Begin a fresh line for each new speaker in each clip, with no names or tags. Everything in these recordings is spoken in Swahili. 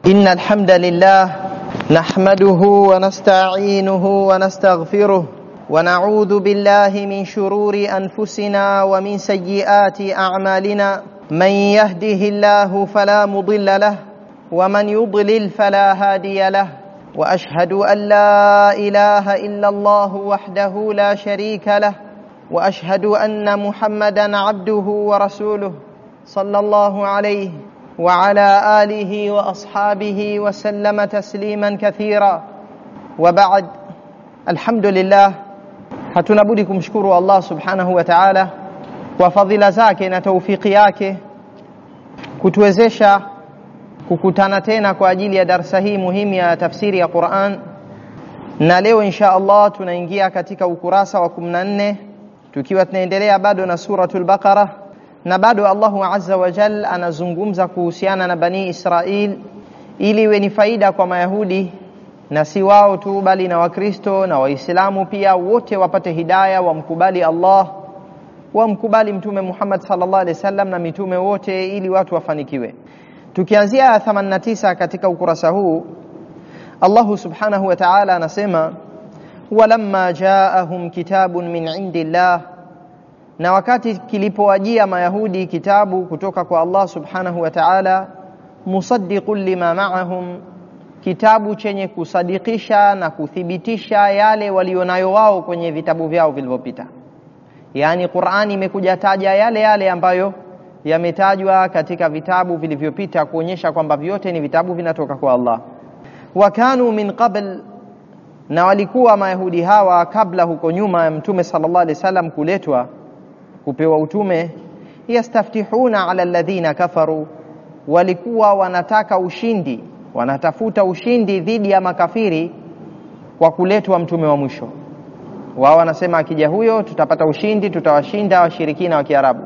إن الحمد لله نحمده ونستعينه ونستغفره ونعوذ بالله من شرور أنفسنا ومن سيئات أعمالنا. من يهده الله فلا مضل له ومن يضلل فلا هادي له، وأشهد أن لا إله إلا الله وحده لا شريك له، وأشهد أن محمدا عبده ورسوله صلى الله عليه وعلى آله وأصحابه وسلم تسليما كثيرا. وبعد، الحمد لله، hatuna budi kumshukuru Allah subhanahu wa ta'ala kwa fadhila zake na taufiki yake kutuwezesha kukutana tena kwa ajili ya darasa hii muhimu ya tafsiri ya Qur'an. Na leo insha Allah tunaingia katika ukurasa wa 14 tukiwa tunaendelea bado na suratul Baqara, na bado Allahu azza wa jal anazungumza kuhusiana na Bani Israil ili iwe ni faida kwa Mayahudi na si wao tu bali na Wakristo na Waislamu pia, wote wapate hidayah, wamkubali Allah, wamkubali Mtume Muhammad sallallahu alaihi wasallam na mitume wote, ili watu wafanikiwe. Tukianzia 89 katika ukurasa huu, Allah subhanahu wa ta'ala anasema walamma jaahum kitabun min indillah, na wakati kilipowajia Mayahudi kitabu kutoka kwa Allah subhanahu wa ta'ala, musaddiqun lima ma'ahum, kitabu chenye kusadikisha na kuthibitisha yale walionayo wao kwenye vitabu vyao vilivyopita. Yani Qur'ani imekuja taja yale yale ambayo yametajwa katika vitabu vilivyopita, kuonyesha kwamba vyote ni vitabu vinatoka kwa Allah. Wa kanu min qabl, na walikuwa Mayahudi hawa kabla, huko nyuma ya Mtume sallallahu alaihi wasallam kuletwa kupewa utume, yastaftihuna ala alladhina kafaru, walikuwa wanataka ushindi, wanatafuta ushindi dhidi ya makafiri kwa kuletwa mtume wa mwisho. Wao wanasema akija huyo tutapata ushindi, tutawashinda washirikina wa Kiarabu,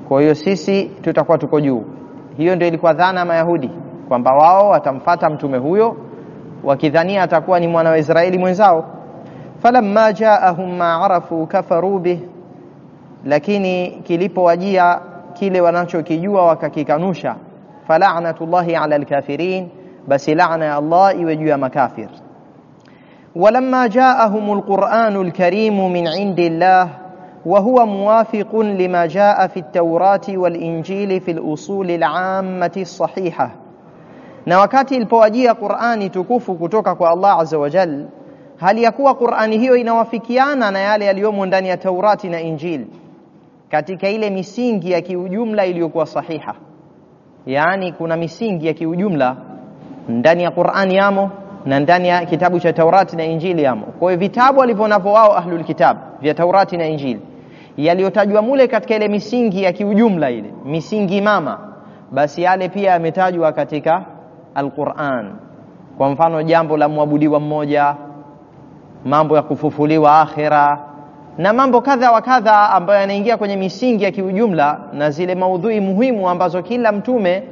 kwa hiyo sisi tutakuwa tuko juu. Hiyo ndio ilikuwa dhana ya Mayahudi, kwamba wao watamfuata mtume huyo wakidhania atakuwa ni mwana wa Israeli mwenzao. Falamma jaahum ma arafu kafaru bih, lakini kilipowajia kile wanachokijua wakakikanusha. Fala'natullahi 'ala al-kafirin, basi la'na ya Allah iwe juu ya makafir. Walamma jaahumul Qur'anul Karim min 'indillah wa huwa muwafiqun lima jaa fi at-Taurati wal Injili fi al-usul al-'ammati as-sahihah, na wakati ilipowajia Qur'ani tukufu kutoka kwa Allah azza wa jalla, hali ya kuwa Qur'ani hiyo inawafikiana na yale yaliyomo ndani ya Taurati na Injili katika ile misingi ya kiujumla iliyokuwa sahiha. Yani kuna misingi ya kiujumla ndani ya Qur'ani yamo na ndani ya kitabu cha Taurati na Injili yamo. Kwa hiyo vitabu walivyonavyo wao ahlul kitab vya Taurati na Injili yaliyotajwa mule katika ile misingi ya kiujumla, ile misingi mama, basi yale pia yametajwa katika Al-Qur'an. Kwa mfano jambo la muabudiwa mmoja, mambo ya kufufuliwa akhira, na mambo kadha wa kadha ambayo yanaingia kwenye misingi ya kiujumla, na zile maudhui muhimu ambazo kila mtume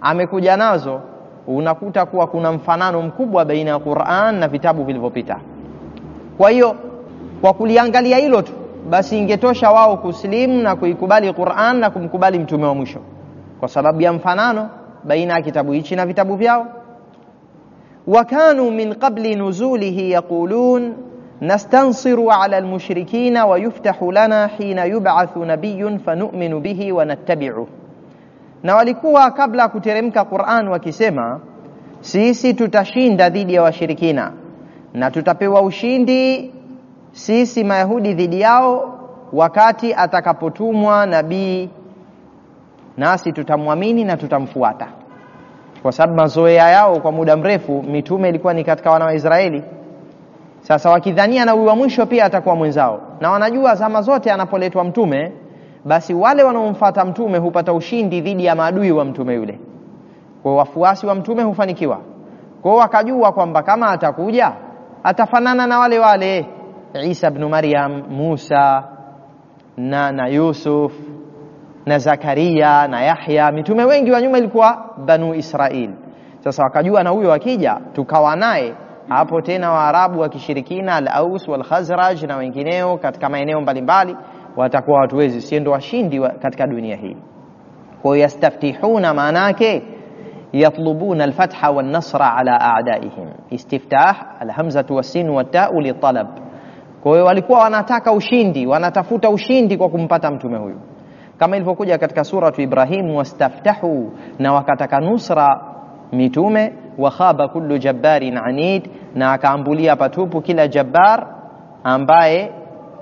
amekuja nazo, unakuta kuwa kuna mfanano mkubwa baina ya Qur'an na vitabu vilivyopita. Kwa hiyo kwa kuliangalia hilo tu, basi ingetosha wao kuslimu na kuikubali Qur'an na kumkubali mtume wa mwisho, kwa sababu ya mfanano baina ya kitabu hichi na vitabu vyao. Wa kanu min qabli nuzulihi yaqulun nastansiru ala almushrikina wa yuftahu lana hina yub'athu nabiyyun fanu'minu bihi wa nattabi'uhu, na walikuwa kabla kuteremka Qur'an wakisema sisi tutashinda dhidi ya washirikina na tutapewa ushindi sisi Mayahudi dhidi yao wakati atakapotumwa nabii, nasi tutamwamini na tutamfuata. Kwa sababu mazoea yao kwa muda mrefu mitume ilikuwa ni katika wana wa Israeli. Sasa wakidhania na huyu wa mwisho pia atakuwa mwenzao, na wanajua zama zote anapoletwa mtume, basi wale wanaomfuata mtume hupata ushindi dhidi ya maadui wa mtume yule, kwa wafuasi wa mtume hufanikiwa. Kwa wakajua kwamba kama atakuja atafanana na wale wale Isa ibn Maryam, Musa na Yusuf na Zakaria na Yahya, mitume wengi wa nyuma ilikuwa Banu Israil. Sasa wakajua na huyo akija tukawa naye, hapo tena Waarabu wa kishirikina al-Aus wal Khazraj na wengineo katika maeneo mbalimbali watakuwa watuwezi, si ndio washindi katika dunia hii. Kwa yastaftihuna, maana yake yatlubuna alfatha wan nasra ala a'daihim. Istiftah alhamzatu wasin wata'u litalab. Kwa hiyo walikuwa wanataka ushindi, wanatafuta ushindi kwa kumpata mtume huyu, kama ilivyokuja katika suratu Ibrahim, wastaftahu, na wakataka nusra mitume, wa khaba kullu jabbarin anid, na akaambulia patupu kila jabbar ambaye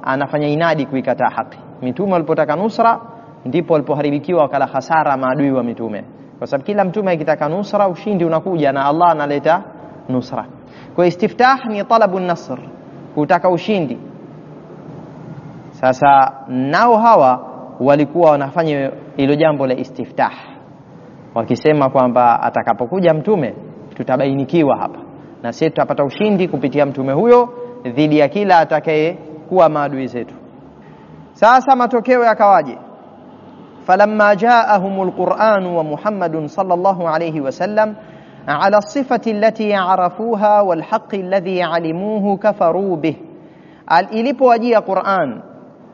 anafanya inadi kuikataa haki. Mitume walipotaka nusra ndipo walipoharibikiwa, wakala hasara maadui wa mitume, kwa sababu kila mtume akitaka nusra ushindi unakuja na Allah analeta nusra. Kwa istiftah ni talabun nasr, kutaka ushindi. Sasa nao hawa walikuwa wanafanya hilo jambo la istiftah, wakisema kwamba atakapokuja mtume tutabainikiwa hapa na sisi tutapata ushindi kupitia mtume huyo dhidi ya kila atakaye kuwa maadui zetu. Sasa matokeo yakawaje? Falamma jaahumul Qur'an wa Muhammadun sallallahu alayhi wasallam ala sifati allati ya'rafuha wal haqqi alladhi ya'limuhu kafaru bih. Ilipowajia Qur'an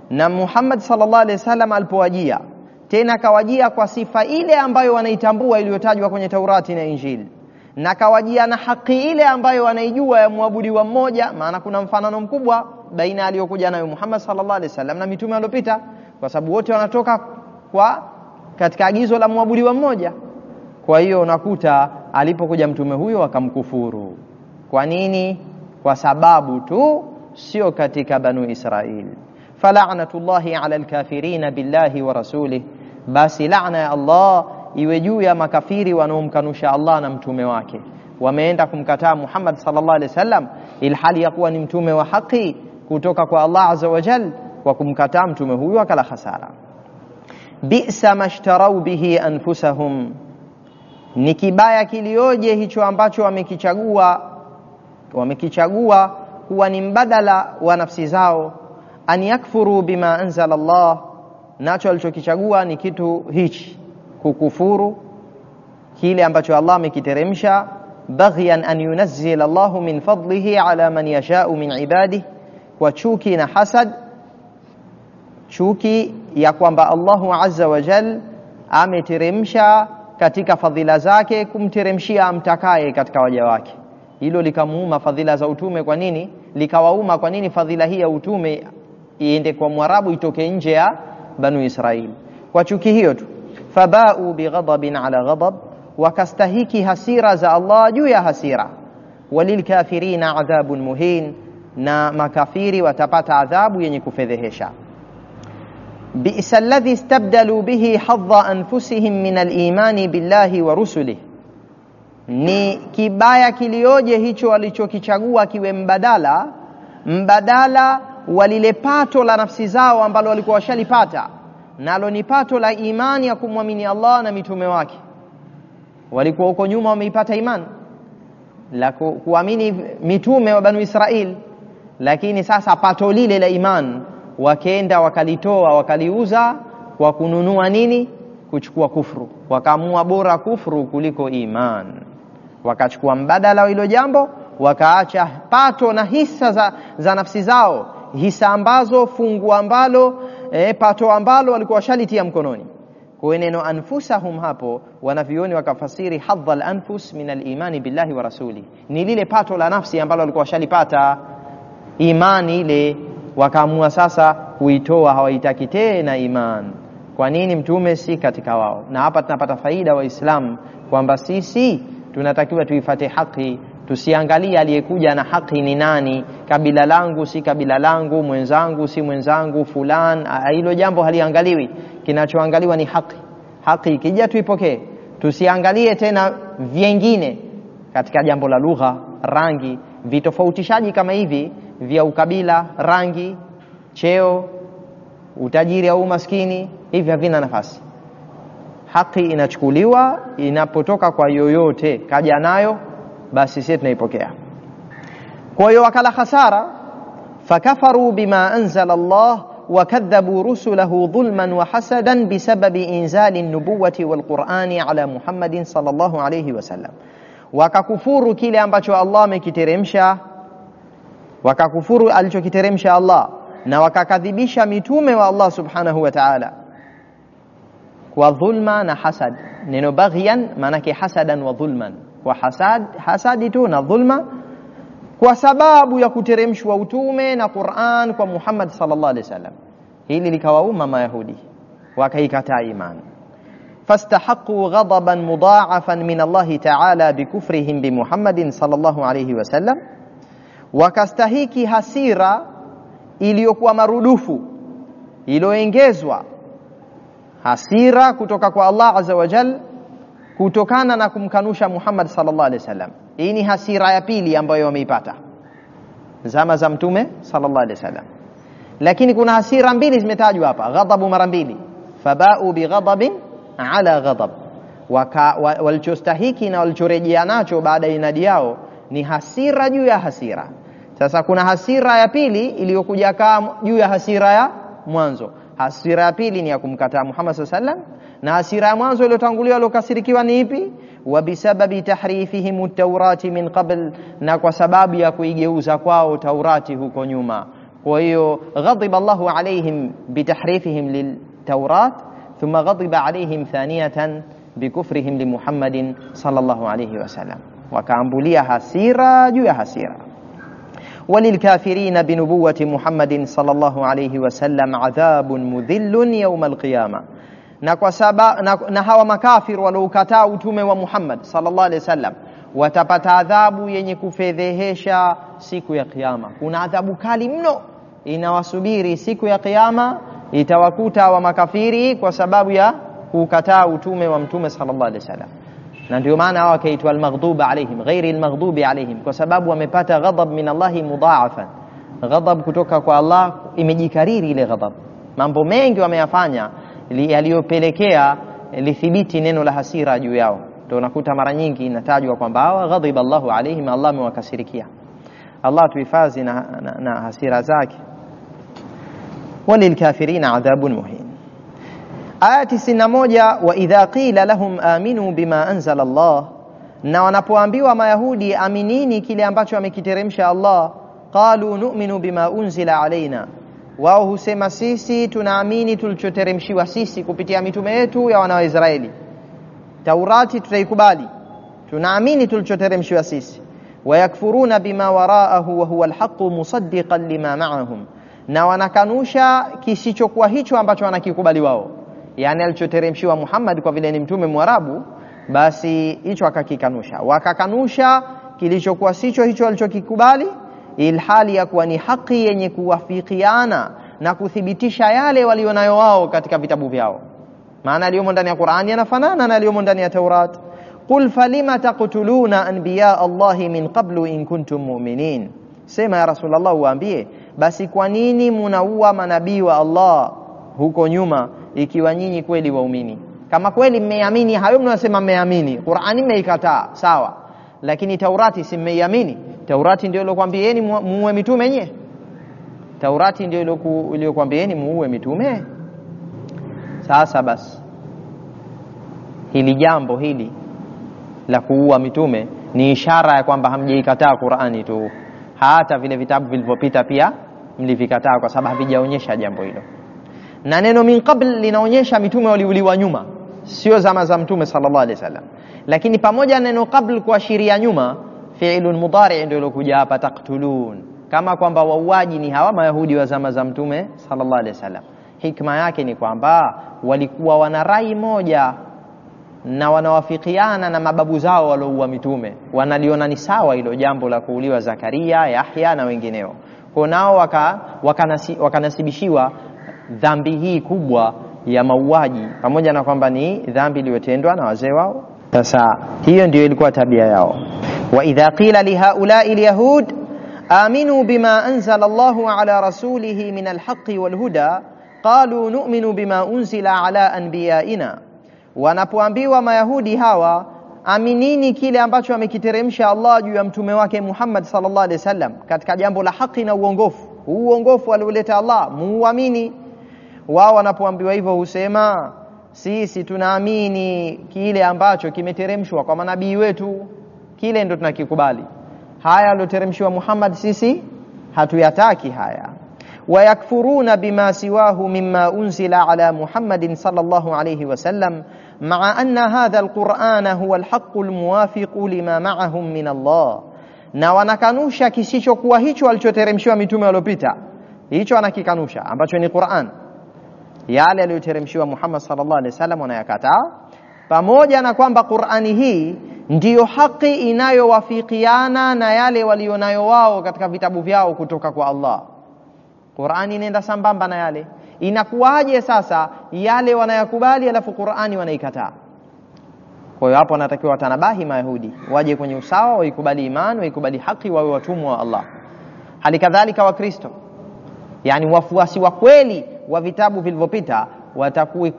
na Muhammad sallallahu alayhi wasallam alipowajia, tena kawajia kwa sifa ile ambayo wanaitambua iliyotajwa kwenye Taurati na Injili, na kawajia na haki ile ambayo wanaijua ya muabudiwa mmoja. Maana kuna mfanano mkubwa baina aliyokuja nayo Muhammad sallallahu alaihi wasallam na mitume waliopita, kwa sababu wote wanatoka katika agizo la muabudiwa mmoja. Kwa hiyo unakuta alipokuja mtume huyo akamkufuru. Kwa nini? Kwa sababu tu sio katika Banu Israil. Fala'natullahi 'ala al-kafirin billahi wa rasulih, basi laana ya Allah iwe juu ya makafiri wanaomkanusha Allah na mtume wake. Wameenda kumkataa Muhammad sallallahu alaihi wasallam ilhali ya kuwa ni mtume wa haki kutoka kwa Allah azza wa jalla, kwa kumkataa mtume huyu akala hasara. Bi'sa mashtarau bihi anfusahum, ni kibaya kilioje hicho ambacho wamekichagua kuwa ni mbadala wa nafsi zao. An yakfuru bima anzala Allah, nacho alichokichagua ni kitu hichi, kukufuru kile ambacho Allah amekiteremsha. Baghyan an yunazzila Allahu min fadlihi ala man yasha'u min ibadihi, kwa chuki na hasad, chuki ya kwamba Allahu azza wa jal ameteremsha katika fadhila zake kumteremshia amtakaye katika waja wake. Hilo likamuuma fadhila za utume. Kwa nini likawauma? Kwa nini fadhila hii ya utume iende kwa Mwarabu itoke nje ya Banu Israil? Kwa chuki hiyo tu. Fabau bighadabin ala ghadab, wakastahiki hasira za Allah juu ya hasira. Walilkafirina adhabun muhin, na makafiri watapata adhabu yenye kufedhehesha. Bi'sa alladhi istabdalu bihi hadha anfusihim min al-imani billahi wa rusulih, ni kibaya kilioje hicho walichokichagua kiwe mbadala wa lile pato la nafsi zao ambalo walikuwa washalipata, nalo ni pato la imani ya kumwamini Allah na mitume wake. Walikuwa huko nyuma wameipata imani la kuamini mitume wa Banu Israil, lakini sasa pato lile la imani wakaenda wakalitoa wakaliuza kwa kununua nini? Kuchukua kufru. Wakaamua bora kufru kuliko iman, wakachukua mbadala wa hilo jambo, wakaacha pato na hisa za nafsi zao, hisa ambazo fungu ambalo pato ambalo walikuwa washalitia mkononi. Kwa neno anfusahum hapo wanavioni wakafasiri hadha al-anfus min al-imani billahi wa rasuli, ni lile pato la nafsi ambalo walikuwa washalipata imani ile, wakaamua sasa kuitoa, hawaitaki tena iman. Kwa nini? Mtume si katika wao. Na hapa tunapata faida Waislamu kwamba sisi tunatakiwa tuifate haki, tusiangalie aliyekuja na haki ni nani, kabila langu si kabila langu, mwenzangu si mwenzangu, fulan. Hilo jambo haliangaliwi, kinachoangaliwa ni haki. Haki ikija tuipokee, tusiangalie tena vingine katika jambo la lugha, rangi, vitofautishaji kama hivi vya ukabila, rangi, cheo, utajiri au maskini, hivi havina nafasi. Haki inachukuliwa inapotoka kwa yoyote kaja nayo, basi sisi tunaipokea. Kwa hiyo wakala hasara. Fakafaru bima anzala Allah wa kadhabu rusulahu dhulman wa hasadan bisababi inzali an-nubuwati wal Qur'ani ala Muhammadin sallallahu alayhi wasallam, wakakufuru kile ambacho Allah amekiteremsha, wakakufuru alichokiteremsha Allah, na wakakadhibisha mitume wa Allah subhanahu wa ta'ala kwa dhulma na hasad. Neno baghyan maana yake hasadan wa dhulman, kwa hasadi tu na dhulma, kwa sababu ya kuteremshwa utume na Qur'an kwa Muhammad sallallahu alaihi wasallam. Hili likawauma Mayahudi, wakaikataa imani. Fastahaqqu ghadaban mudha'afan min Allah ta'ala bikufrihim bi Muhammadin sallallahu alaihi wasallam, wakastahiki hasira iliyokuwa marudufu, iliyoongezwa hasira kutoka kwa Allah azza wa jalla kutokana na kumkanusha Muhammad sallallahu alaihi wasallam. Hii ni hasira ya pili ambayo wameipata zama za mtume sallallahu alaihi wasallam. Lakini kuna hasira mbili zimetajwa hapa, ghadhabu mara mbili, faba'u bighadabin ala ghadab, walichostahiki na walichorejea nacho baada ya inadi yao ni hasira juu ya hasira. Sasa kuna hasira ya pili iliyokuja kama juu ya hasira ya mwanzo. Hasira ya pili ni ya kumkataa Muhammad sallallahu alaihi wasallam, na hasira ya mwanzo iliyotangulia waliokasirikiwa ni ipi? Wa bisababi tahrifihim at-taurati min qabl, na kwa sababu ya kuigeuza kwao Taurati huko nyuma. Kwa hiyo ghadiba Allahu alaihim bitahrifihim lil-Taurat, thumma ghadiba alaihim thaniyatan bikufrihim li Muhammadin sallallahu alayhi wasallam, wakaambulia hasira juu ya hasira. وللكافرين بنبوة محمد صلى الله عليه وسلم عذاب مذل يوم القيامة, na hawa makafir waliokataa utume wa Muhammad sallallahu alaihi wasallam watapata adhabu yenye kufedhehesha siku ya kiyama. Kuna adhabu kali mno inawasubiri siku ya kiyama, itawakuta wa makafiri kwa sababu ya kukataa utume wa mtume sallallahu alaihi wasallam. Na ndio maana hao wakaitwa al-maghduba alaihim, ghairi al-maghdubi alaihim, kwa sababu wamepata ghadab min Allah mudha'afan. Ghadab kutoka kwa Allah imejikariri ile ghadab. Mambo mengi wameyafanya yaliyopelekea lithibiti neno la hasira juu yao. Ndio unakuta mara nyingi inatajwa kwamba hawa ghadiba Allahu alaihim, Allah amewakasirikia. Allah tuhifadhi na hasira zake. Walilkafirina adhabun muhin. Aya 91, wa idha qila lahum aminu bima anzala Allah, na wanapoambiwa Mayahudi aminini kile ambacho amekiteremsha Allah, qalu nu'minu bima unzila alaina, wao husema sisi tunaamini tulichoteremshiwa sisi kupitia mitume yetu ya wana wa Israeli. Taurati tutaikubali, tunaamini tulichoteremshiwa sisi. Wayakfuruna bima waraahu wa huwa alhaqqu musaddiqan lima ma'ahum, na wanakanusha kisichokuwa hicho ambacho wanakikubali wao. Yani alichoteremshiwa Muhammad kwa vile ni mtume Mwarabu, basi hicho akakikanusha. Wakakanusha kilichokuwa sicho hicho alichokikubali, ilhali ya kuwa ni haki yenye kuwafikiana na kuthibitisha yale walionayo wao katika vitabu vyao. Maana aliyomo ndani ya Qur'ani yanafanana na aliyomo ndani ya Taurat. Qul falima taqtuluna anbiya Allahi min qablu in kuntum mu'minin, sema ya Rasulullah, waambie basi kwa nini mnaua manabii wa Allah huko nyuma ikiwa nyinyi kweli waumini? Kama kweli mmeamini hayo mnasema mmeamini, Qur'ani mmeikataa sawa, lakini Taurati si mmeiamini? Taurati ndio iliyokuambieni muue mitume nyie? Taurati ndio iliyokuambieni muue mitume? Sasa basi hili jambo hili la kuua mitume ni ishara ya kwamba hamjaikataa Qur'ani tu, hata vile vitabu vilivyopita pia mlivikataa, kwa sababu havijaonyesha jambo hilo. Na neno min qabl linaonyesha mitume waliuliwa nyuma, sio zama za mtume sallallahu alaihi wasallam. Lakini pamoja na neno qabl kuashiria nyuma, fi'lun mudari' ndio ilokuja hapa, taqtulun, kama kwamba wauaji ni hawa Mayahudi wa zama za mtume sallallahu alaihi wasallam. Hikma yake ni kwamba walikuwa wana rai moja na wanawafikiana na mababu zao walioua mitume, wanaliona ni sawa hilo jambo la kuuliwa Zakaria, Yahya na wengineo. Kwa nao wakanasibishiwa dhambi hii kubwa ya mauaji, pamoja na kwamba ni dhambi iliyotendwa na wazee wao. Sasa hiyo ndio ilikuwa tabia yao. Wa idha qila li haula'i alyahud aminu bima anzala Allahu ala rasulihi min alhaqqi walhuda qalu nu'minu bima unzila ala anbiya'ina, wanapoambiwa Mayahudi hawa aminini kile ambacho amekiteremsha Allah juu ya mtume wake Muhammad sallallahu alaihi wasallam katika jambo la haki na uongofu, uongofu alioleta Allah muamini, wao wanapoambiwa hivyo husema sisi tunaamini kile ambacho kimeteremshwa kwa manabii wetu, kile ndo tunakikubali. Haya alioteremshwa Muhammad sisi hatuyataki haya. ويكفرون بما سواه مما أنزل على محمد صلى الله عليه وسلم مع أن هذا القرآن هو الحق الموافق لما معهم من الله. Na wanakanusha kisichokuwa hicho alichoteremshiwa mitume waliopita. Hicho wanakikanusha ambacho ni Qur'an. Yale aliyoteremshiwa Muhammad sallallahu alaihi wasallam wanayakataa, pamoja na kwamba Qur'ani hii ndiyo haki inayowafikiana na yale walionayo wao katika vitabu vyao kutoka kwa Allah. Qur'ani inaenda sambamba na yale. Inakuwaje sasa yale wanayakubali alafu Qur'ani wanaikataa? Kwa hiyo hapo wanatakiwa watanabahi Mayahudi, waje kwenye usawa, waikubali imani, waikubali haki, wawe watumwa wa Allah. Halikadhalika Wakristo, yani wafuasi wa kweli wa vitabu vilivyopita,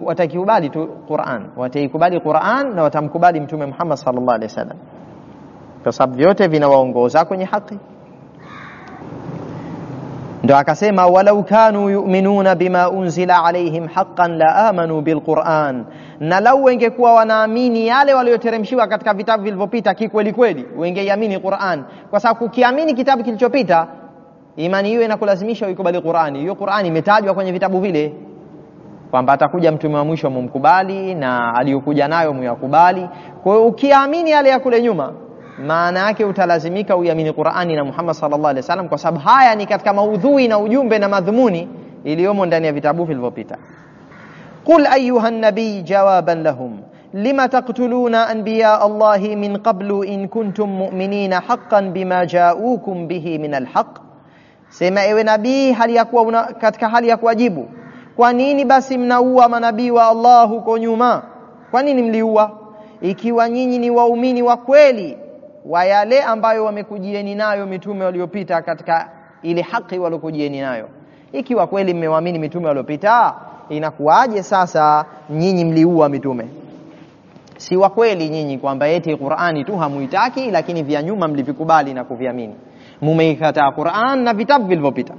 watakubali tu Qur'an, wataikubali Qur'an na watamkubali Mtume Muhammad sallallahu alaihi wasallam, kwa sababu vyote vinawaongoza kwenye haki. Ndio akasema walau kanu yu'minuna bima unzila alaihim haqqan la amanu bilquran, na lau wengekuwa wanaamini yale walioteremshiwa katika vitabu vilivyopita kikweli kweli, wengeiamini Qur'an. Kwa sababu ukiamini kitabu kilichopita, imani hiyo inakulazimisha uikubali Qur'ani. Hiyo Qur'ani imetajwa kwenye vitabu vile kwamba atakuja mtume wa mwisho mumkubali, na aliyokuja nayo muyakubali. Kwa hiyo ukiamini yale ya kule nyuma, maana yake utalazimika uiamini Qur'ani na Muhammad sallallahu alaihi wasallam, kwa sababu haya ni katika maudhui na ujumbe na madhumuni iliyomo ndani ya vitabu vilivyopita. Qul ayyuha an-nabiy jawaban lahum lima taqtuluna anbiya Allahi min qablu in kuntum mu'minina haqqan bima ja'ukum bihi min al-haqq. Sema ewe nabii, hali ya kuwa katika hali ya kuwajibu, kwa nini basi mnaua manabii wa Allah huko nyuma? Kwa nini mliua ikiwa nyinyi ni waumini wa kweli wa yale ambayo wamekujieni nayo mitume waliopita katika ile haki waliokujieni nayo? Ikiwa kweli mmewaamini mitume waliopita, inakuwaje sasa nyinyi mliua mitume? Si wa kweli nyinyi kwamba eti Qur'ani tu hamuitaki, lakini vya nyuma mlivikubali na kuviamini. Mumeikataa Qur'an na vitabu vilivyopita.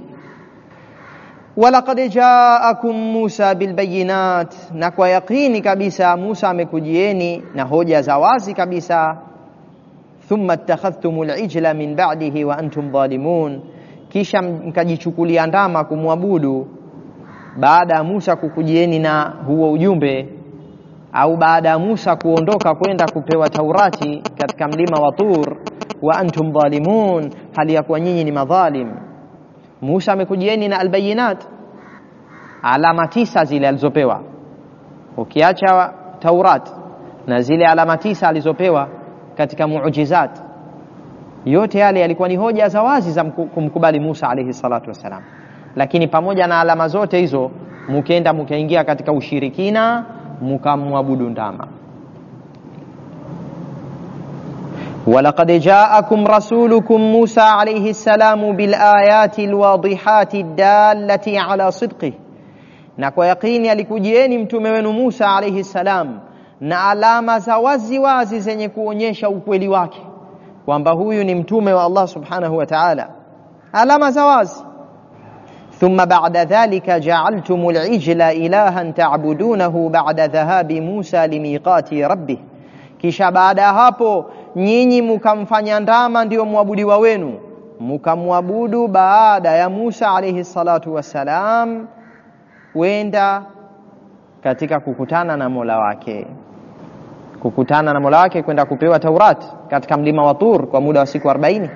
Walaqad ja'akum Musa bilbayinat, na kwa yakini kabisa Musa amekujieni na hoja za wazi kabisa. Thumma attakhadhtumul ijla min ba'dihi wa antum zalimun, kisha mkajichukulia ndama kumwabudu baada ya Musa kukujieni na huo ujumbe, au baada ya Musa kuondoka kwenda kupewa Taurati katika mlima wa Tur. Wa antum zalimun, hali ya kuwa nyinyi ni madhalim. Musa amekujieni na albayinat, alama 9 zile alizopewa, ukiacha Taurat na zile alama 9 alizopewa katika muujizat, yote yale yalikuwa ni hoja za wazi za kumkubali Musa alayhi salatu wasalam. Lakini pamoja na alama zote hizo, mkaingia katika ushirikina, mkamwabudu ndama. ولقد جاءكم رسولكم موسى عليه السلام بالآيات الواضحات الدالة على صدقه, na kwa yakini alikujieni mtume wenu Musa alayhi salam na alama za wazi wazi zenye kuonyesha ukweli wake kwamba huyu ni mtume wa Allah subhanahu wa ta'ala, alama za wazi. Thumma ba'da dhalika ja'altumul ijla ilahan ta'budunahu ba'da dhahabi Musa limiqati rabbih, kisha baada hapo nyinyi mkamfanya ndama ndio muabudiwa wenu, mkamwabudu baada ya Musa alayhi salatu wasalam kwenda katika kukutana na Mola wake, kwenda kupewa Taurat katika mlima wa Tur kwa muda wa siku 40.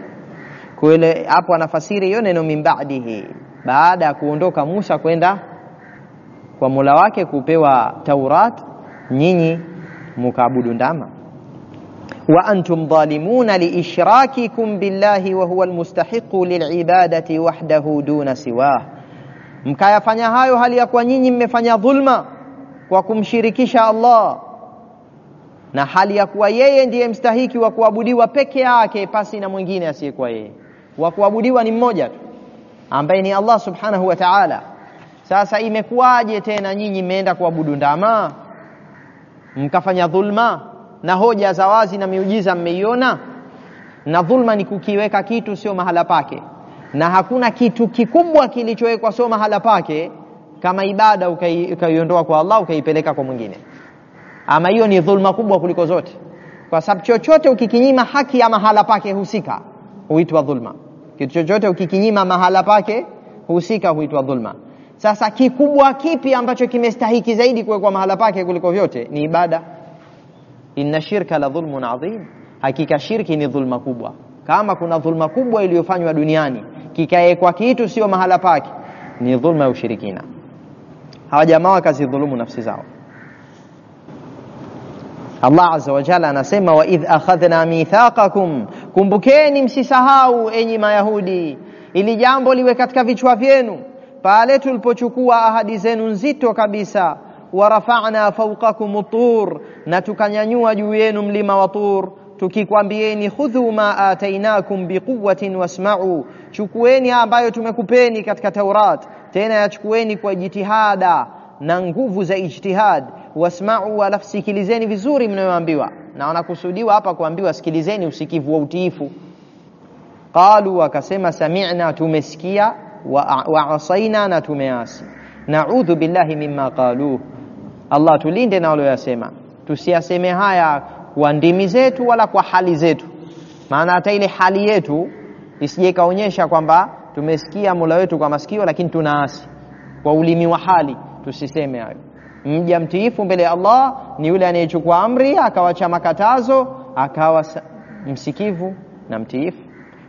Kwa ile hapo anafasiri hiyo neno min ba'dihi, baada ya kuondoka Musa kwenda kwa Mola wake kupewa Taurat, nyinyi mkaabudu ndama. Wa antum zalimuna liishrakikum billahi wa huwa almustahiqu lilibadati wahdahu duna siwah, mkayafanya hayo hali ya kwa nyinyi mmefanya dhulma kwa kumshirikisha Allah, na hali ya kuwa yeye ndiye mstahiki wa kuabudiwa peke yake pasi na mwingine asiyekuwa yeye. Wa kuabudiwa ni mmoja tu ambaye ni Allah subhanahu wa ta'ala. Sasa imekuwaje tena nyinyi mmeenda kuabudu ndama, mkafanya dhulma na hoja za wazi na miujiza mmeiona? Na dhulma ni kukiweka kitu sio mahala pake, na hakuna kitu kikubwa kilichowekwa sio mahala pake kama ibada ukaiondoa kwa Allah ukaipeleka kwa mwingine. Ama hiyo ni dhulma kubwa kuliko zote, kwa sababu chochote ukikinyima haki ya mahala pake husika huitwa dhulma. Kitu chochote ukikinyima mahala pake husika huitwa dhulma. Sasa kikubwa kipi ambacho kimestahiki zaidi kuwekwa mahala pake kuliko vyote? Ni ibada. Inna shirka la dhulmun adhim, hakika shirki ni dhulma kubwa. Kama kuna dhulma kubwa iliyofanywa duniani kikaekwa kitu sio mahala pake, ni dhulma ya ushirikina. Hawa jamaa wakazidhulumu nafsi zao. Allah azza wa jalla anasema wa idh akhadhna mithaqakum, kumbukeni msisahau enyi Mayahudi, ili jambo liwe katika vichwa vyenu, pale tulipochukua ahadi zenu nzito kabisa. Wa rafa'na fawqakum tur, na tukanyanyua juu yenu mlima wa Tur, tukikwambieni khudhu ma atainakum biquwwatin wasma'u, chukueni ambayo tumekupeni katika Taurat, tena yachukueni kwa jitihada na nguvu za ijtihad. Wasma'u, wala sikilizeni vizuri mnayoambiwa. Na wanakusudiwa hapa kuambiwa sikilizeni usikivu wa utiifu. Qalu, wakasema sami'na, tumesikia, wa asaina, na tumeasi. Na'udhu billahi mimma qalu, Allah tulinde na waliyosema. Tusiyaseme haya kwa ndimi zetu wala kwa hali zetu, maana hata ile hali yetu isije kaonyesha kwamba tumesikia Mola wetu kwa masikio lakini tunaasi. Kwa ulimi wa hali tusiseme hayo. Mja mtiifu mbele ya Allah ni yule anayechukua amri akawacha makatazo, akawa msikivu na mtiifu.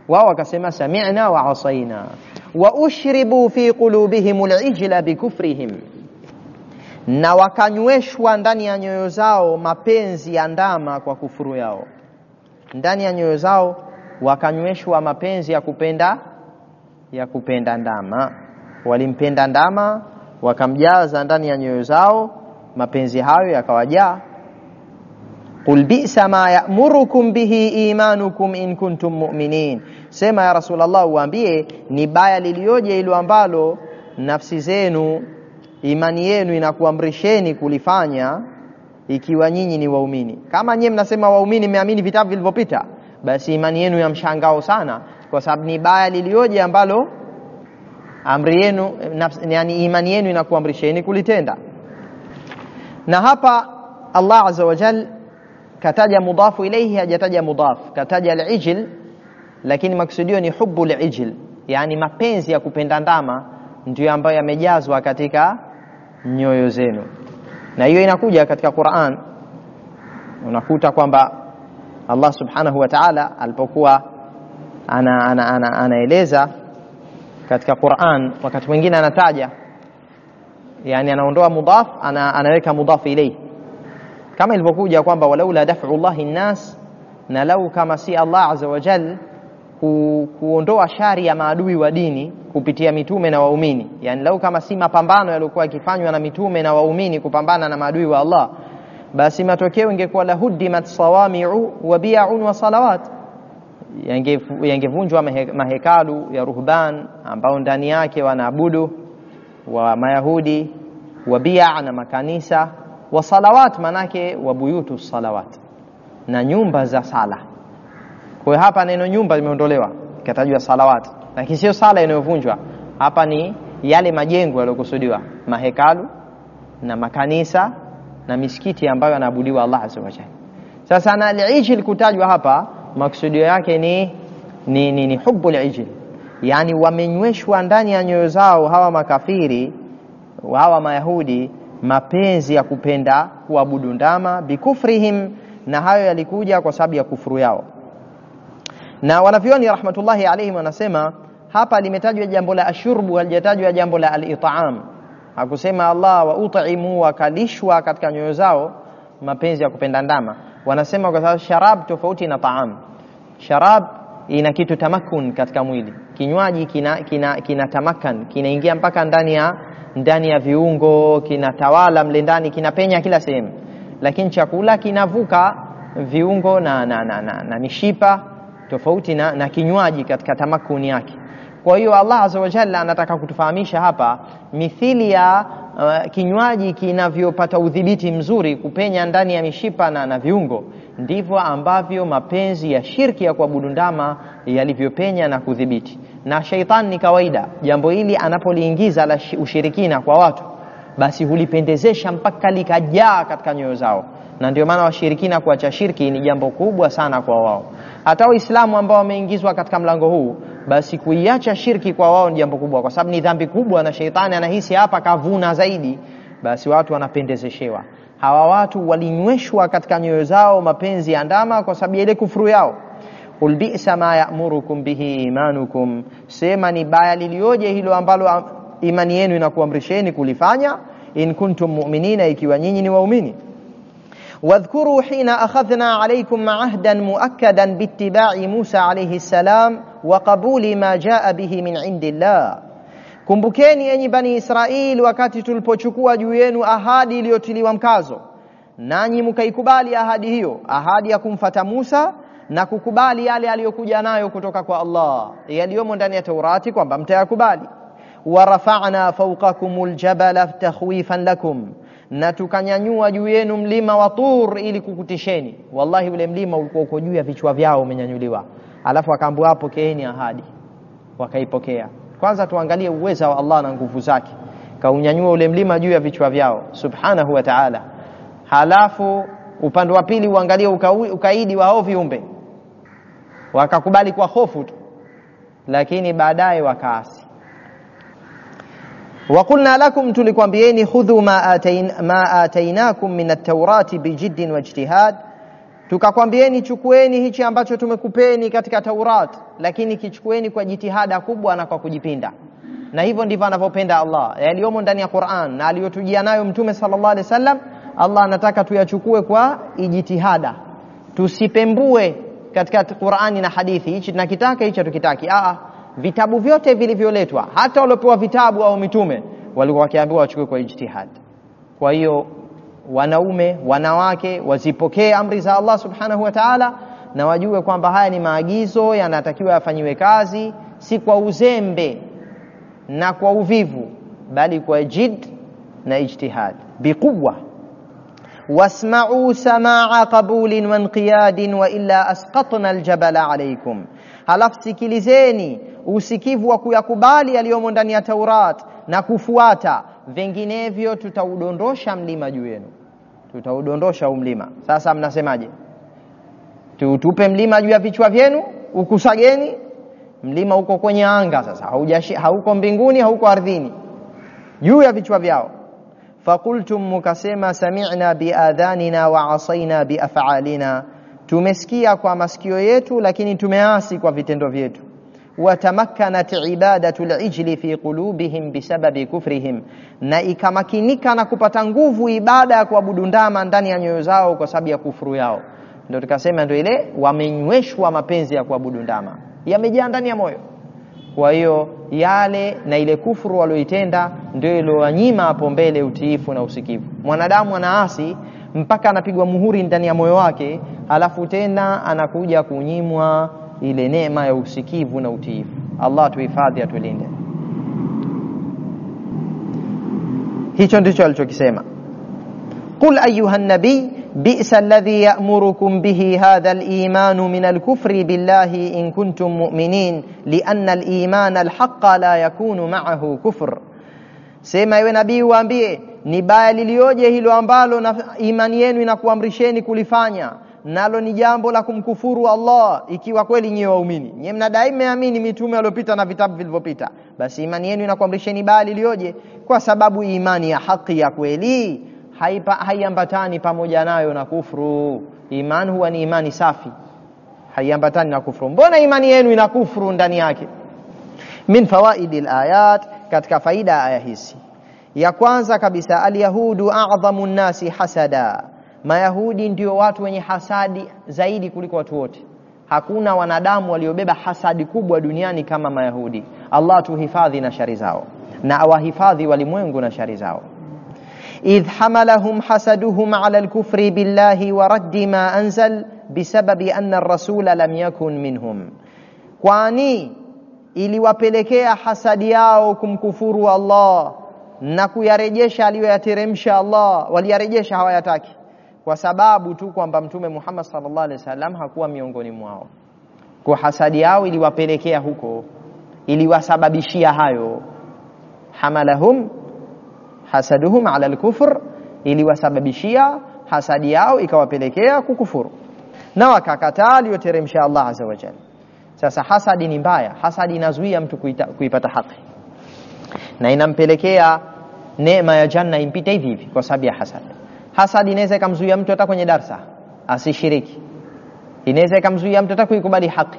Wao wakasema sami'na wa asaina. Wa ushribu fi qulubihim al-ijla bikufrihim, na wakanyweshwa ndani ya nyoyo zao mapenzi ya ndama kwa kufuru yao. Ndani ya nyoyo zao wakanyweshwa mapenzi ya kupenda ndama. Walimpenda ndama, wakamjaza ndani ya nyoyo zao mapenzi hayo yakawajaa. Qul bi'sa ma ya'murukum bihi imanukum in kuntum mu'minin, sema ya Rasulullah, uambie ni baya lilioje ilo ambalo nafsi zenu, imani yenu inakuamrisheni kulifanya ikiwa nyinyi ni waumini. Kama nyinyi mnasema waumini mmeamini vitabu vilivyopita, basi imani yenu ya mshangao sana, kwa sababu ni baya lilioje ambalo amri yenu, yani imani yenu inakuamrisheni kulitenda. Na hapa Allah azza wa jalla kataja mudafu ilayhi, hajataja mudaf. Kataja al-ijl, lakini maksudio ni hubbu al-ijl, yani mapenzi ya kupenda ndama ndio ambayo yamejazwa katika nyoyo zenu. Na hiyo inakuja katika Qur'an. Unakuta kwamba Allah subhanahu wa ta'ala alipokuwa anaeleza katika Qur'an, wakati mwingine anataja, yani anaondoa mudaf, anaweka mudaf ilayhi, kama ilivyokuja kwamba walaula daf'u Allahi an-nas, na lau kama si Allah azza wa jalla kuondoa shari ya maadui wa dini kupitia mitume na waumini, yani lau kama si mapambano yaliokuwa yakifanywa na mitume na waumini kupambana na maadui wa Allah, basi matokeo ingekuwa la hudimat sawami'u wa bi'un wa salawat, yangevunjwa mahekalu ya ruhban ambao ndani yake wanaabudu wa Mayahudi, wa bi'a na makanisa, wa salawat manake wa buyutu salawat, na nyumba za sala. Kwa hapa neno nyumba limeondolewa, ikatajwa salawat, lakini sio sala inayovunjwa. Hapa ni yale majengo yaliyokusudiwa, mahekalu na makanisa na misikiti ambayo yanaabudiwa Allah azza wa jalla. Sasa na al-ijl kutajwa hapa, maksudio yake ni hubbu al-ijl, yani wamenyweshwa ndani ya nyoyo zao hawa makafiri, hawa Mayahudi, mapenzi ya kupenda kuabudu ndama, bikufrihim, na hayo yalikuja kwa sababu ya kufuru yao. Na wanavyoni rahmatullahi alayhim wanasema hapa limetajwa jambo la ashurbu, halijatajwa jambo la al-it'am. Hakusema Allah wa ut'imu, wakalishwa katika nyoyo zao mapenzi ya kupenda ndama. Wanasema kwa sababu sharab tofauti na ta'am. Sharab ina kitu tamakun katika mwili, kinywaji kina tamakan, kinaingia mpaka ndani ya viungo, kinatawala mle ndani, kinapenya kila sehemu. Lakini chakula kinavuka viungo na mishipa, tofauti na kinywaji katika tamakuni yake. Kwa hiyo Allah azza wa jalla anataka kutufahamisha hapa mithili ya kinywaji kinavyopata udhibiti mzuri kupenya ndani ya mishipa na viungo, ndivyo ambavyo mapenzi ya shirki ya kuabudu ndama yalivyopenya na kudhibiti. Na shaitan ni kawaida jambo hili anapoliingiza la ushirikina kwa watu, basi hulipendezesha mpaka likajaa katika nyoyo zao. Na ndio maana washirikina kuacha shirki ni jambo kubwa sana kwa wao. Hata Waislamu ambao wameingizwa katika mlango huu basi kuiacha shirki kwa wao ni jambo kubwa, kwa sababu ni dhambi kubwa na sheitani anahisi hapa kavuna zaidi, basi watu wanapendezeshewa. Hawa watu walinyweshwa katika nyoyo zao mapenzi ya ndama kwa sababu ile kufuru yao. Qul bi'sa ma ya'murukum bihi imanukum, sema ni baya lilioje hilo ambalo imani yenu inakuamrisheni kulifanya, in kuntum mu'minina, ikiwa nyinyi ni waumini. Wadhkuru hina akhadhna alaykum ahdan muakkadan biittiba'i Musa alayhi salam wa qabuli ma jaa bihi min indillah. Kumbukeni enyi bani Israeli wakati tulipochukua juu yenu ahadi iliyotiliwa mkazo, nanyi mkaikubali ahadi hiyo, ahadi ya kumfuata Musa na kukubali yale aliyokuja nayo kutoka kwa Allah, yaliyomo ndani ya Taurati kwamba mtayakubali. Warafa'na fawqakumul jabala takhwifan lakum, na tukanyanyua juu yenu mlima wa Tur ili kukutisheni. Wallahi ule mlima ulikuwa uko juu ya vichwa vyao umenyanyuliwa, alafu akaambiwa hapo pokeeni ahadi, wakaipokea. Kwanza tuangalie uwezo wa Allah na nguvu zake, kaunyanyua ule mlima juu ya vichwa vyao subhanahu wa ta'ala. Halafu upande wa pili uangalie ukaidi wa hao viumbe, wakakubali kwa hofu tu, lakini baadaye wakaasi. Waqulna lakum, tulikwambieni khudhu ma atainakum min at-taurati bijiddin wajtihad, tukakwambieni chukueni hichi ambacho tumekupeni katika Taurat, lakini kichukueni kwa jitihada kubwa na kwa kujipinda. Na hivyo ndivyo anavyopenda Allah, yaliyomo ndani ya Qur'an na aliyotujia nayo Mtume sallallahu alaihi wasallam. Allah anataka tuyachukue kwa ijtihada, tusipembue katika Qur'ani na hadithi, hichi tunakitaka hicho tukitaki. Vitabu vyote vilivyoletwa, hata waliopewa vitabu au mitume, walikuwa wakiambiwa wachukue kwa ijtihad. Kwa hiyo wanaume, wanawake wazipokee amri za Allah subhanahu wa ta'ala, na wajue kwamba haya ni maagizo yanatakiwa yafanyiwe kazi, si kwa uzembe na kwa uvivu, bali kwa jid na ijtihad biquwa. Wasma'u sama'a qabulin wa inqiyadin wa illa asqatna aljabala alaykum, halafu sikilizeni usikivu wa kuyakubali yaliyomo ndani ya Taurat na kufuata, vinginevyo tutaudondosha mlima juu yenu, tutaudondosha mlima. Sasa mnasemaje? Tutupe mlima juu ya vichwa vyenu ukusageni? Mlima uko kwenye anga sasa, hauko mbinguni, hauko ardhini, juu ya vichwa vyao. Faqultum, mukasema sami'na biadhanina wa asaina biaf'alina, tumesikia kwa masikio yetu lakini tumeasi kwa vitendo vyetu. Watamakkanat ibadatul ijli fi qulubihim bisababi kufrihim, na ikamakinika na kupata nguvu ibada ya kuabudu ndama ndani ya nyoyo zao kwa sababu ya kufuru yao. Ndio tukasema ndio ile wamenyweshwa mapenzi ya kuabudu ndama, yamejaa ndani ya moyo. Kwa hiyo yale na ile kufuru walioitenda ndio iliyowanyima hapo mbele utiifu na usikivu. Mwanadamu anaasi mpaka anapigwa muhuri ndani ya moyo wake, alafu tena anakuja kunyimwa ile neema ya usikivu na utiifu. Allah tuhifadhi, atulinde. Hicho ndicho alichokisema. Qul ayuha nabii bi'sa alladhi ya'murukum bihi hadha al-iman min al-kufri billahi in kuntum mu'minin lianna al-iman al-haqqa la yakunu ma'ahu kufr. Sema ewe nabii, waambie ni baya lilioje hilo ambalo na imani yenu inakuamrisheni kulifanya, nalo ni jambo la kumkufuru Allah, ikiwa kweli nyinyi waumini. Nyinyi mnadai mmeamini mitume waliopita na vitabu vilivyopita, basi imani yenu inakuamrisheni baya lilioje, kwa sababu imani ya haki ya kweli haiambatani pamoja nayo na kufuru. Imani huwa ni imani safi, haiambatani na kufuru. Mbona imani yenu ina kufuru ndani yake? Min fawaidil ayat, katika faida ya aya hizi, ya kwanza kabisa, alyahudu a'dhamu nnasi hasada, Mayahudi ndio watu wenye hasadi zaidi kuliko watu wote. Hakuna wanadamu waliobeba hasadi kubwa duniani kama Mayahudi. Allah tuhifadhi na shari zao, na awahifadhi walimwengu na shari zao. idh hamalahum hasaduhum ala al-kufri billahi wa raddi ma anzal bisababi anna ar-rasula lam yakun minhum, kwani iliwapelekea hasadi yao kumkufuru Allah na kuyarejesha aliyoyateremsha Allah. Waliyarejesha, hawayataki, kwa sababu tu kwamba Mtume Muhammad sallallahu alaihi wasallam hakuwa miongoni mwao. Kwa hasadi yao iliwapelekea huko, iliwasababishia hayo. Hamalahum hasaduhum ala al-kufr, iliwasababishia hasadi yao ikawapelekea kukufuru na wakakataa aliyoteremsha Allah azza wa jalla. Sasa hasadi ni mbaya. Hasadi inazuia mtu kuipata haki na inampelekea neema ya janna impite hivi hivi kwa sababu ya hasad. Hasad inaweza kumzuia mtu hata kwenye darasa asishiriki, inaweza kumzuia mtu hata kuikubali haki,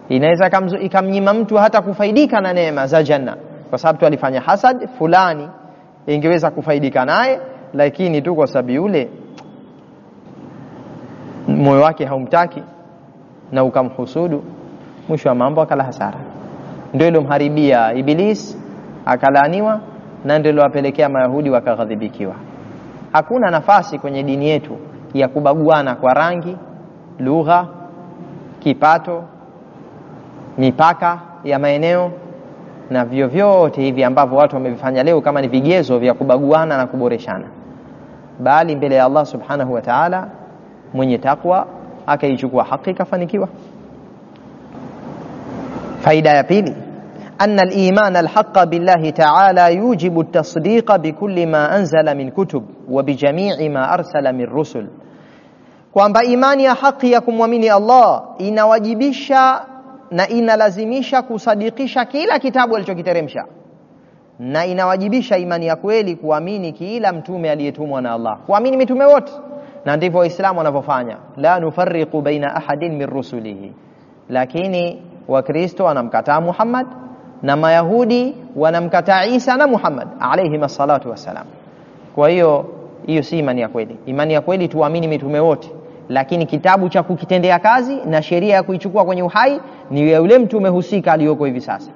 inaweza ikamnyima mtu hata kufaidika na neema za janna kwa sababu tu alifanya hasad. Fulani ingeweza kufaidika naye, lakini tu kwa sababu yule moyo wake haumtaki na ukamhusudu, mwisho wa mambo akala hasara. Ndio ilomharibia Iblis, akalaaniwa, na ndio ilowapelekea Mayahudi wakaghadhibikiwa. Hakuna nafasi kwenye dini yetu ya kubaguana kwa rangi, lugha, kipato, mipaka ya maeneo na vyovyote hivi ambavyo watu wamevifanya leo kama ni vigezo vya kubaguana na kuboreshana, bali mbele ya Allah subhanahu wa ta'ala mwenye takwa akaichukua haki kafanikiwa. Faida ya pili, أن الإيمان الحق بالله تعالى يوجب التصديق بكل ما أنزل من كتب وبجميع ما أرسل من رسل. kwamba imani ya haki ya kumwamini Allah inawajibisha na inalazimisha kusadikisha kila kitabu alichokiteremsha, na inawajibisha imani ya kweli kuamini kila mtume aliyetumwa na Allah, kuamini mitume wote. Na ndivyo Waislamu wanavyofanya, la nufarriqu baina ahadin min rusulihi. Lakini Wakristo wanamkataa Muhammad na Mayahudi wanamkataa Isa na Muhammad alayhi salatu wassalam. Kwa hiyo si imani ya kweli. Imani ya kweli tuamini mitume wote, lakini kitabu cha kukitendea kazi na sheria ya kuichukua kwenye uhai ni yule mtume husika aliyoko hivi sasa.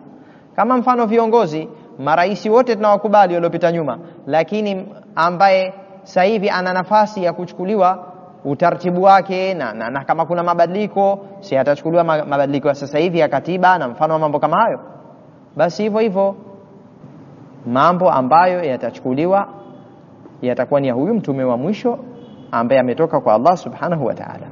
Kama mfano viongozi, maraisi wote tunawakubali waliopita nyuma, lakini ambaye sasa hivi ana nafasi ya kuchukuliwa utaratibu wake na kama kuna mabadiliko, si atachukuliwa mabadiliko ya sasa hivi ya katiba na mfano wa mambo kama hayo. Basi hivyo hivyo mambo ambayo yatachukuliwa yatakuwa ni ya huyu mtume wa mwisho ambaye ametoka kwa Allah subhanahu wa ta'ala.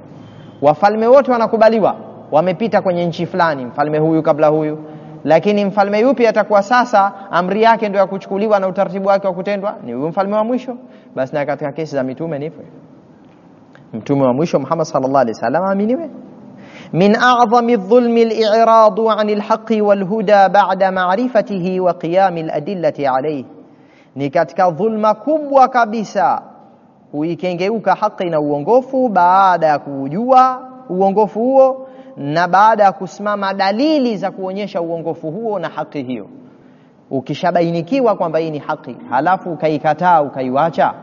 Wafalme wote wanakubaliwa, wamepita kwenye nchi fulani, mfalme huyu kabla huyu, lakini mfalme yupi atakuwa sasa amri yake ndio ya kuchukuliwa na utaratibu wake wa kutendwa? Ni huyu mfalme wa mwisho. Basi na katika kesi za mitume ni hivyo, mtume wa mwisho Muhammad sallallahu alaihi wasallam aminiwe. من أعظم الظلم الإعراض عن الحق والهدى بعد معرفته وقيام الأدلة عليه. ni katika dhulma kubwa kabisa kuikengeuka haki na uongofu baada ya kujua uongofu huo na baada ya kusimama dalili za kuonyesha uongofu huo na haki hiyo. Ukishabainikiwa kwamba hii ni haki halafu ukaikataa ukaiacha,